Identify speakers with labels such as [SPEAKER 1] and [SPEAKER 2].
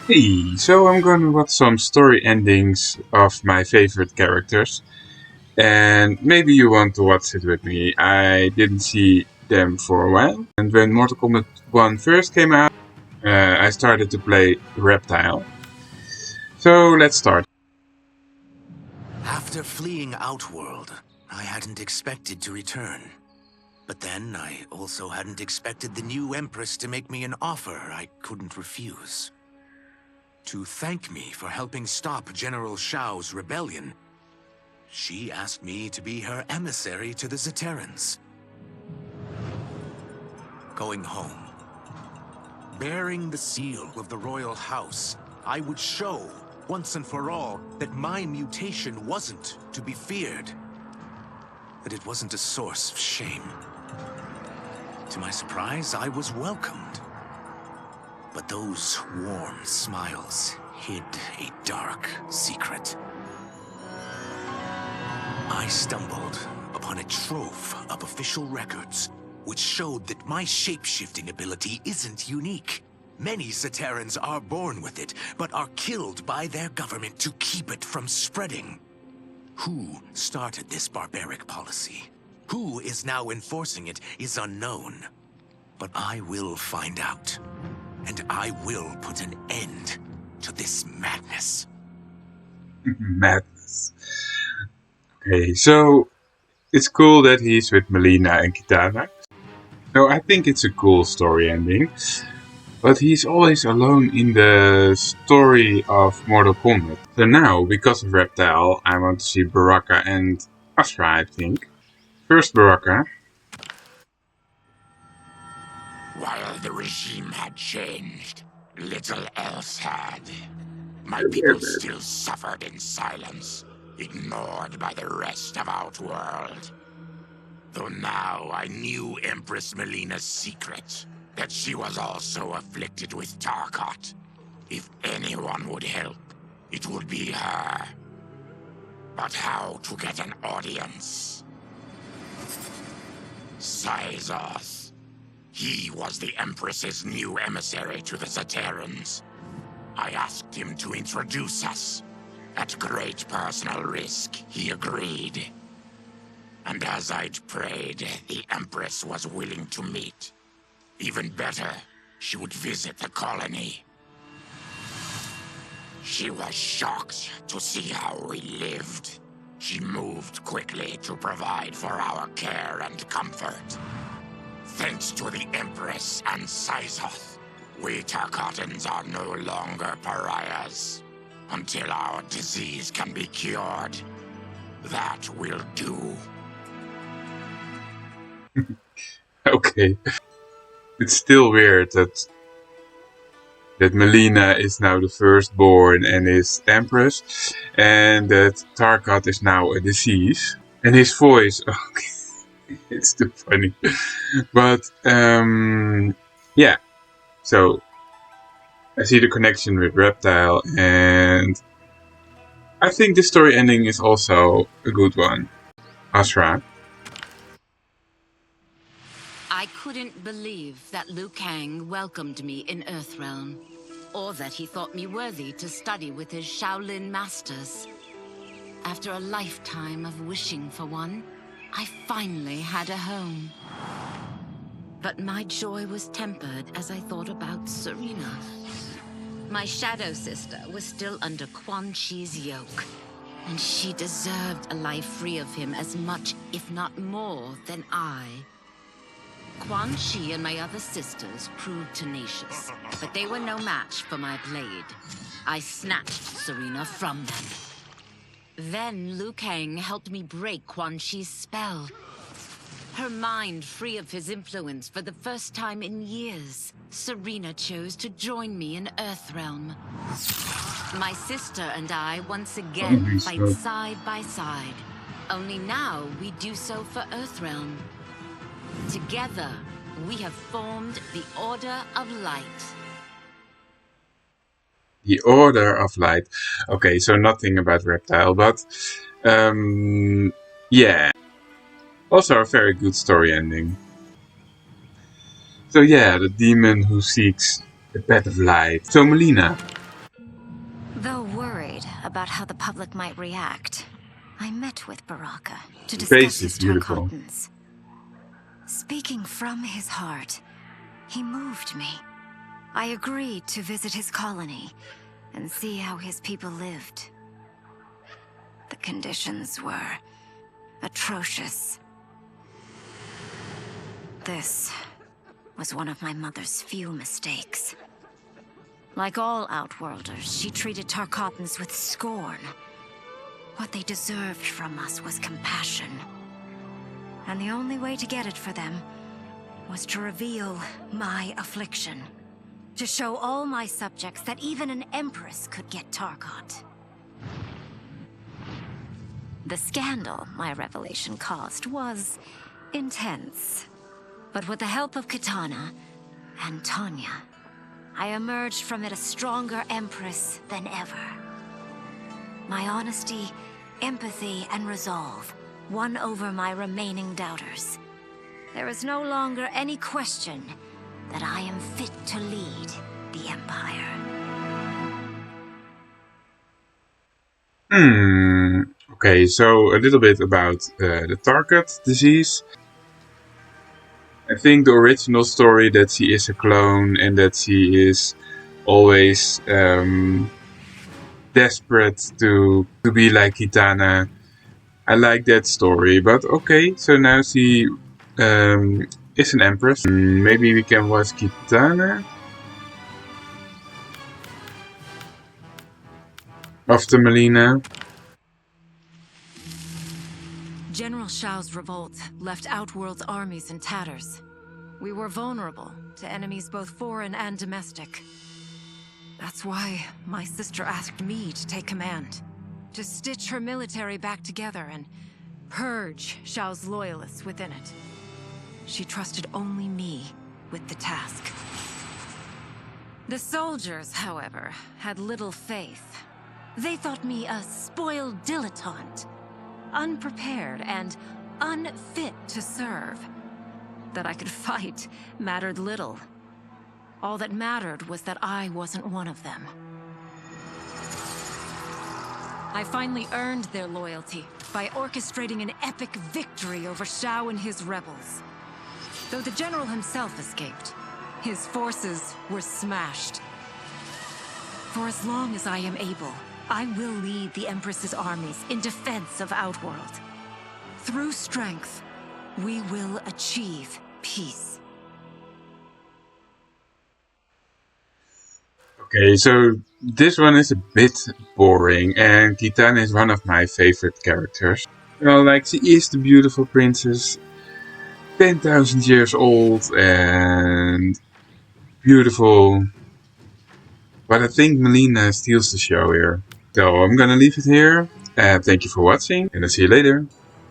[SPEAKER 1] Hey, so I'm gonna watch some story endings of my favorite characters, and maybe you want to watch it with me. I didn't see them for a while, and when Mortal Kombat 1 first came out, I started to play Reptile. So let's start.
[SPEAKER 2] After fleeing Outworld, I hadn't expected to return. But then I also hadn't expected the new Empress to make me an offer I couldn't refuse. To thank me for helping stop General Shao's rebellion, she asked me to be her emissary to the Zaterrans. Going home, bearing the seal of the royal house, I would show, once and for all, that my mutation wasn't to be feared. That it wasn't a source of shame. To my surprise, I was welcomed. But those warm smiles hid a dark secret. I stumbled upon a trove of official records, which showed that my shape-shifting ability isn't unique. Many Zaterrans are born with it, but are killed by their government to keep it from spreading. Who started this barbaric policy? Who is now enforcing it is unknown. But I will find out. And I will put an end to this madness.
[SPEAKER 1] Madness. Okay, so it's cool that he's with Melina and Kitana. So I think it's a cool story ending. But he's always alone in the story of Mortal Kombat. So now, because of Reptile, I want to see Baraka and Asra, I think. First Baraka.
[SPEAKER 3] While the regime had changed, little else had. My people still suffered in silence, ignored by the rest of Outworld. Though now I knew Empress Melina's secret, that she was also afflicted with Tarkat. If anyone would help, it would be her. But how to get an audience? Syzoth. He was the Empress's new emissary to the Zaterrans. I asked him to introduce us. At great personal risk, he agreed. And as I'd prayed, the Empress was willing to meet. Even better, she would visit the colony. She was shocked to see how we lived. She moved quickly to provide for our care and comfort. Thanks to the Empress and Syzoth, we Tarkatans are no longer pariahs. Until our disease can be cured, that will do.
[SPEAKER 1] Okay. It's still weird that Melina is now the firstborn and is Empress, and that Tarkat is now a disease. And his voice, okay, it's too funny. But yeah, so I see the connection with Reptile, and I think the story ending is also a good one. Asra.
[SPEAKER 4] I couldn't believe that Liu Kang welcomed me in Earthrealm, or that he thought me worthy to study with his Shaolin masters. After a lifetime of wishing for one, I finally had a home. But my joy was tempered as I thought about Serena. My shadow sister was still under Quan Chi's yoke, and she deserved a life free of him as much, if not more, than I. Quan Chi and my other sisters proved tenacious, but they were no match for my blade. I snatched Serena from them. Then Liu Kang helped me break Quan Chi's spell. Her mind free of his influence for the first time in years, Serena chose to join me in Earthrealm. My sister and I once again fight side by side. Only now we do so for Earthrealm. Together, we have formed the Order of Light.
[SPEAKER 1] The Order of Light. Okay, so nothing about Reptile, but yeah. Also a very good story ending. So yeah, the demon who seeks the path of light. So Melina,
[SPEAKER 5] about how the public might react, I met with Baraka to
[SPEAKER 1] The
[SPEAKER 5] discuss
[SPEAKER 1] face
[SPEAKER 5] his
[SPEAKER 1] is beautiful.
[SPEAKER 5] Tarkatans. Speaking from his heart, he moved me. I agreed to visit his colony and see how his people lived. The conditions were atrocious. This was one of my mother's few mistakes. Like all Outworlders, she treated Tarkatans with scorn. What they deserved from us was compassion. And the only way to get it for them was to reveal my affliction. To show all my subjects that even an Empress could get Tarkat. The scandal my revelation caused was intense. But with the help of Kitana and Tanya, I emerged from it a stronger Empress than ever. My honesty, empathy, and resolve won over my remaining doubters. There is no longer any question that I am fit to lead the Empire.
[SPEAKER 1] Okay, so a little bit about the Tarkat disease. I think the original story that she is a clone and that she is always desperate to be like Kitana. I like that story, but okay, so now she is an Empress. Maybe we can watch Kitana after Melina.
[SPEAKER 6] General Shao's revolt left Outworld's armies in tatters. We were vulnerable to enemies both foreign and domestic. That's why my sister asked me to take command, to stitch her military back together and purge Shao's loyalists within it. She trusted only me with the task. The soldiers, however, had little faith. They thought me a spoiled dilettante, unprepared and unfit to serve. That I could fight mattered little. All that mattered was that I wasn't one of them. I finally earned their loyalty by orchestrating an epic victory over Shao and his rebels. Though the general himself escaped, his forces were smashed. For as long as I am able, I will lead the Empress's armies in defense of Outworld. Through strength, we will achieve peace.
[SPEAKER 1] Okay, so this one is a bit boring, and Kitana is one of my favorite characters. Well, like, she is the beautiful princess, 10,000 years old, and beautiful. But I think Melina steals the show here. So I'm gonna leave it here. Thank you for watching, and I'll see you later.